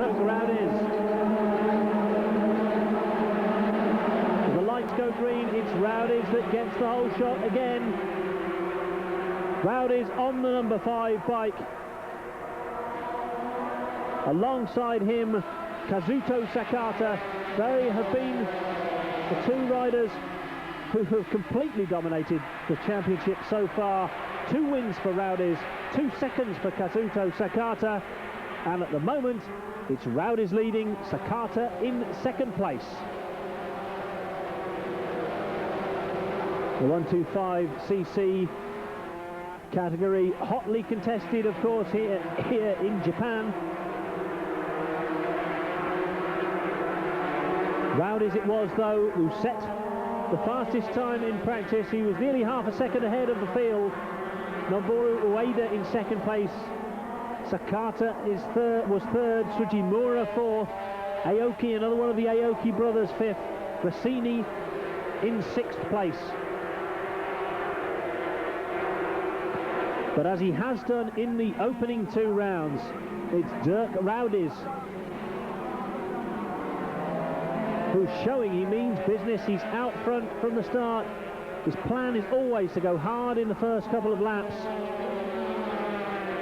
Dirk Rowdies. The lights go green, it's Rowdies that gets the whole shot again. Rowdies on the number 5 bike. Alongside him, Kazuto Sakata. They have been the two riders who have completely dominated the championship so far. 2 wins for Rowdies, 2 seconds for Kazuto Sakata, and at the moment it's Rowdies leading, Sakata in second place. The 125cc category, hotly contested of course here in Japan. Rowdies it was though who set the fastest time in practice. He was nearly half a second ahead of the field. Noboru Ueda in second place. Sakata was third. Sujimura fourth. Aoki, another one of the Aoki brothers, fifth. Grassini in sixth place. But as he has done in the opening 2 rounds, it's Dirk Rowdies who's showing he means business. He's out front from the start. His plan is always to go hard in the first couple of laps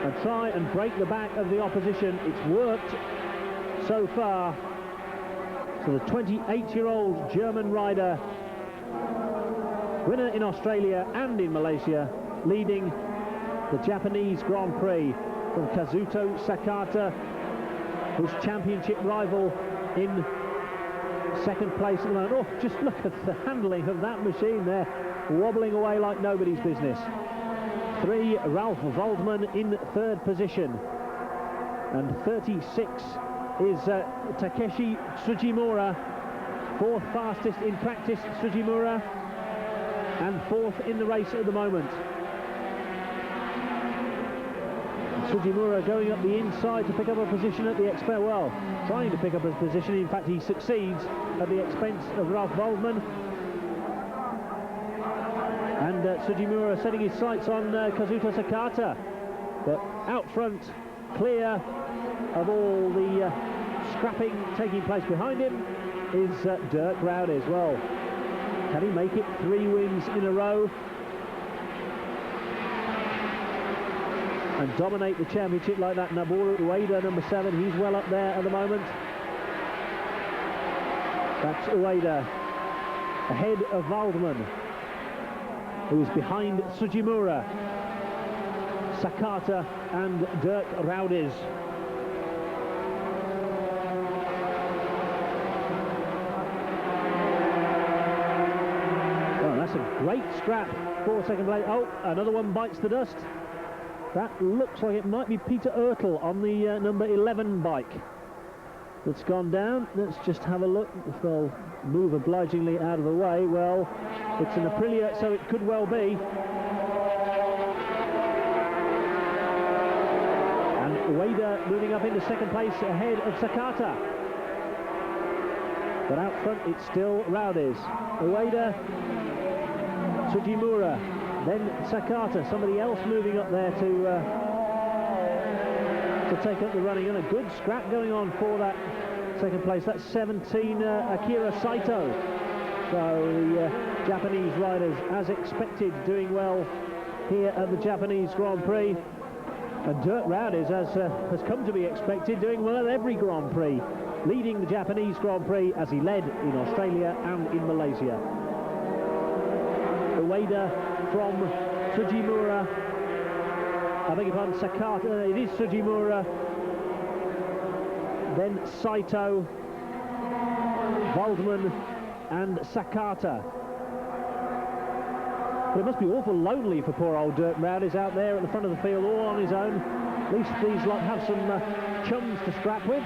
and try and break the back of the opposition. It's worked so far. So the 28-year-old German rider, winner in Australia and in Malaysia, leading the Japanese Grand Prix from Kazuto Sakata, his championship rival in second place at the moment. Oh, just look at the handling of that machine there, wobbling away like nobody's business. 3, Ralph Waldmann in third position, and 36 is Takeshi Sujimura, 4th fastest in practice, Sujimura, and 4th in the race at the moment. Sujimura going up the inside to pick up a position at the expense, well, trying to pick up a position, in fact he succeeds at the expense of Ralph Waldmann. And Sujimura setting his sights on Kazuto Sakata, but out front, clear of all the scrapping taking place behind him, is Dirk Rowdies. Well, can he make it 3 wins in a row and dominate the championship like that? Noboru Ueda, number 7, he's well up there at the moment. That's Ueda ahead of Waldmann, who is behind Sujimura, Sakata and Dirk Rowdies. Oh, that's a great scrap for second place. Oh, another one bites the dust. That looks like it might be Peter Oertel on the number 11 bike that's gone down. Let's just have a look if they'll move obligingly out of the way. Well, it's an Aprilia, so it could well be. And Ueda moving up into second place ahead of Sakata. But out front it's still Rowdies. Ueda, Sujimura, then Sakata, somebody else moving up there to take up the running, and a good scrap going on for that second place. That's 17 Akira Saito. So the Japanese riders, as expected, doing well here at the Japanese Grand Prix. And Dirk Rowdies, as has come to be expected, doing well at every Grand Prix, leading the Japanese Grand Prix as he led in Australia and in Malaysia. Ueda from Sujimura, I beg your pardon, Sakata, it is Sujimura, then Saito, Waldmann and Sakata. But it must be awful lonely for poor old Dirk Rowdies out there at the front of the field all on his own. At least these lot have some chums to scrap with.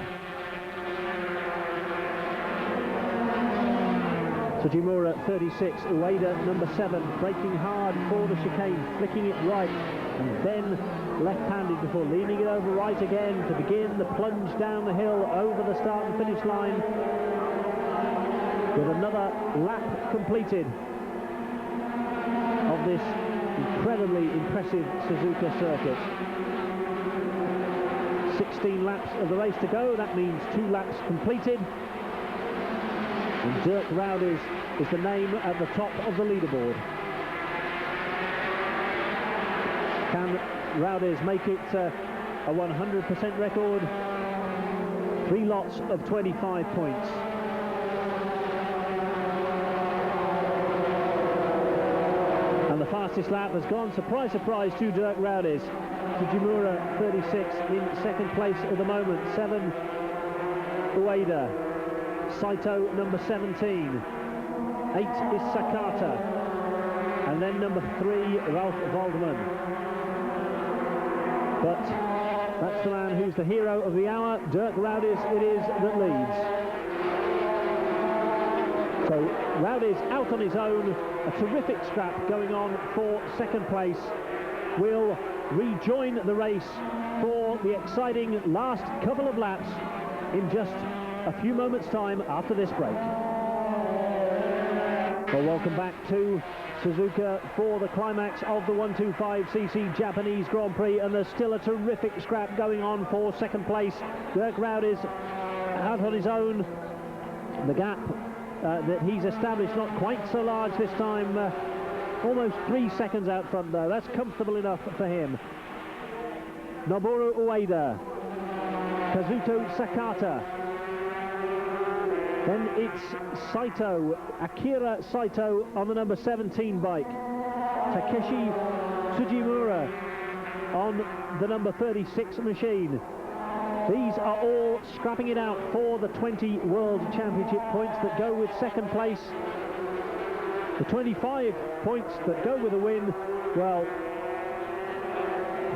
Sujimura 36, Ueda number 7, braking hard for the chicane, flicking it right, and then left-handed before leaning it over right again to begin the plunge down the hill over the start and finish line, with another lap completed of this incredibly impressive Suzuka circuit. 16 laps of the race to go. That means 2 laps completed. And Dirk Rowdies is the name at the top of the leaderboard. Can Rowdies make it a 100% record? 3 lots of 25 points. And the fastest lap has gone, surprise, surprise, to Dirk Rowdies. Sujimura 36 in second place at the moment. 7 Ueda. Saito number 17. 8 is Sakata. And then number 3, Ralf Waldmann. But that's the man who's the hero of the hour. Dirk Rowdies it is that leads. So Rowdies out on his own. A terrific scrap going on for second place. Will rejoin the race for the exciting last couple of laps in just a few moments' time after this break. Well, welcome back to Suzuka for the climax of the 125cc Japanese Grand Prix, and there's still a terrific scrap going on for second place. Dirk Rowdies out on his own. The gap that he's established not quite so large this time, almost 3 seconds out front though. That's comfortable enough for him. Noboru Ueda, Kazuto Sakata. Then it's Saito, Akira Saito on the number 17 bike. Takeshi Sujimura on the number 36 machine. These are all scrapping it out for the 20 World Championship points that go with second place. The 25 points that go with a win, well,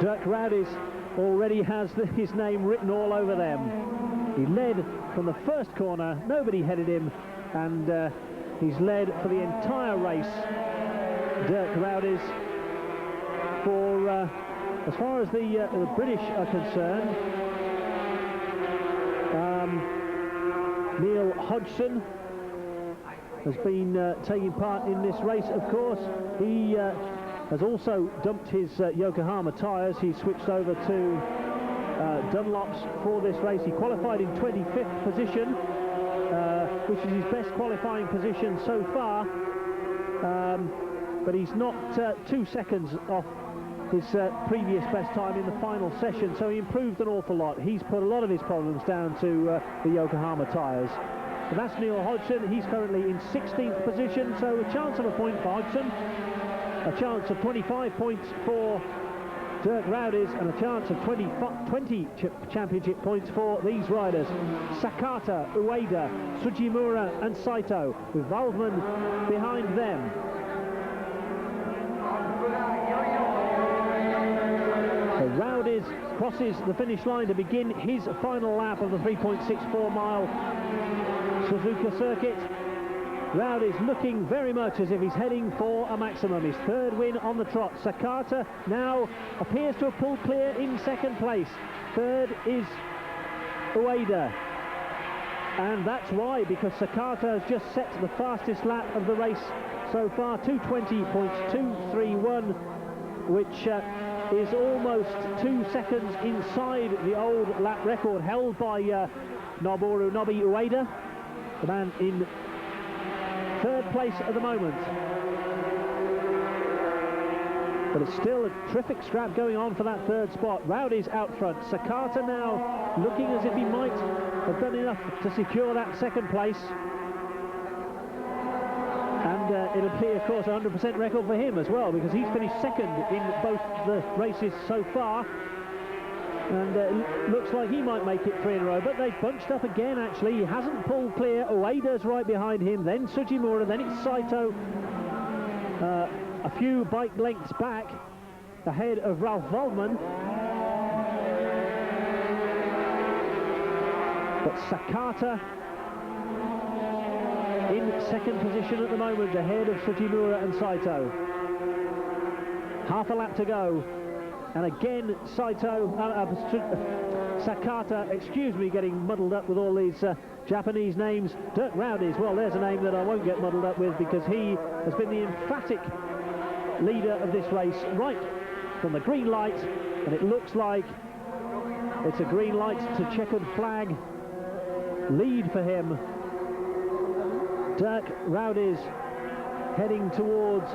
Dirk Rowdies already has his name written all over them. He led from the first corner, nobody headed him, and he's led for the entire race. Dirk Rowdies, for as far as the British are concerned. Neil Hodgson has been taking part in this race, of course. He has also dumped his Yokohama tyres. He switched over to Dunlops for this race. He qualified in 25th position, which is his best qualifying position so far, but he's not 2 seconds off his previous best time in the final session, so he improved an awful lot. He's put a lot of his problems down to the Yokohama tyres. But that's Neil Hodgson. He's currently in 16th position, so a chance of a point for Hodgson, a chance of 25 points for Dirk Rowdies, and a chance of 20 championship points for these riders. Sakata, Ueda, Sujimura and Saito, with Waldmann behind them. So Rowdies crosses the finish line to begin his final lap of the 3.64 mile Suzuka circuit. Rowdies looking very much as if he's heading for a maximum. His third win on the trot. Sakata now appears to have pulled clear in second place. Third is Ueda. And that's why, because Sakata has just set the fastest lap of the race so far, 2:20.231, which is almost 2 seconds inside the old lap record held by Noboru Ueda, the man in third place at the moment. But it's still a terrific scrap going on for that third spot. Rowdies out front. Sakata now looking as if he might have done enough to secure that second place. And it'll be, of course, a 100% record for him as well, because he's finished second in both the races so far. And it looks like he might make it 3 in a row, but they've bunched up again, actually. He hasn't pulled clear. Ueda's right behind him, then Sujimura, then it's Saito. A few bike lengths back, ahead of Ralf Waldmann. But Sakata in second position at the moment, ahead of Sujimura and Saito. Half a lap to go. And again, Sakata, excuse me, getting muddled up with all these Japanese names. Dirk Rowdies, well, there's a name that I won't get muddled up with, because he has been the emphatic leader of this race right from the green light, and it looks like It's a green light to checkered flag lead for him. Dirk Rowdies heading towards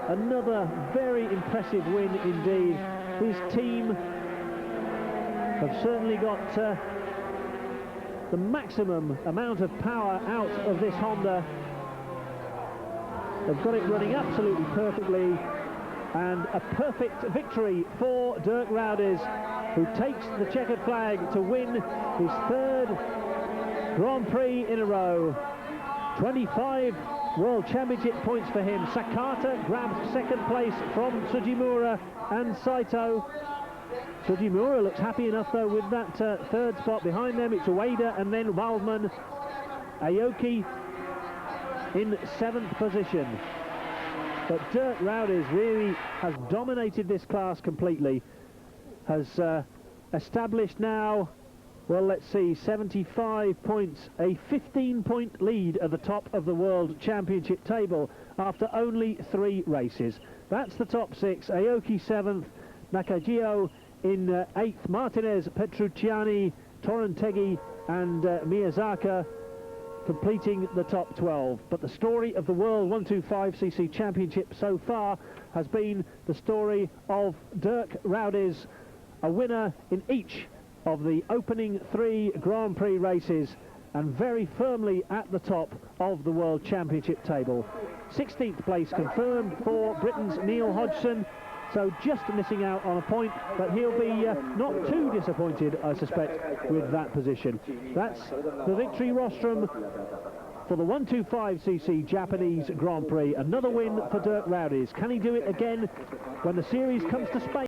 another very impressive win indeed. His team have certainly got the maximum amount of power out of this Honda. They've got it running absolutely perfectly, and a perfect victory for Dirk Rowdies, who takes the checkered flag to win his third Grand Prix in a row. 25 World Championship points for him. Sakata grabs second place from Tsujimura and Saito. Tsujimura looks happy enough though with that third spot. Behind them it's Ueda and then Waldman. Aoki in 7th position. But Dirk Rowdies really has dominated this class completely. Has established now, well, let's see, 75 points, a 15-point lead at the top of the World Championship table after only 3 races. That's the top 6. Aoki 7th, Nakajio in 8th, Martinez, Petrucciani, Torrentegui and Miyazaka completing the top 12. But the story of the World 125cc Championship so far has been the story of Dirk Rowdies, a winner in each of the opening 3 Grand Prix races and very firmly at the top of the World Championship table. 16th place confirmed for Britain's Neil Hodgson, so just missing out on a point, but he'll be not too disappointed, I suspect, with that position. That's the victory rostrum for the 125cc Japanese Grand Prix. Another win for Dirk Rowdies. Can he do it again when the series comes to Spain?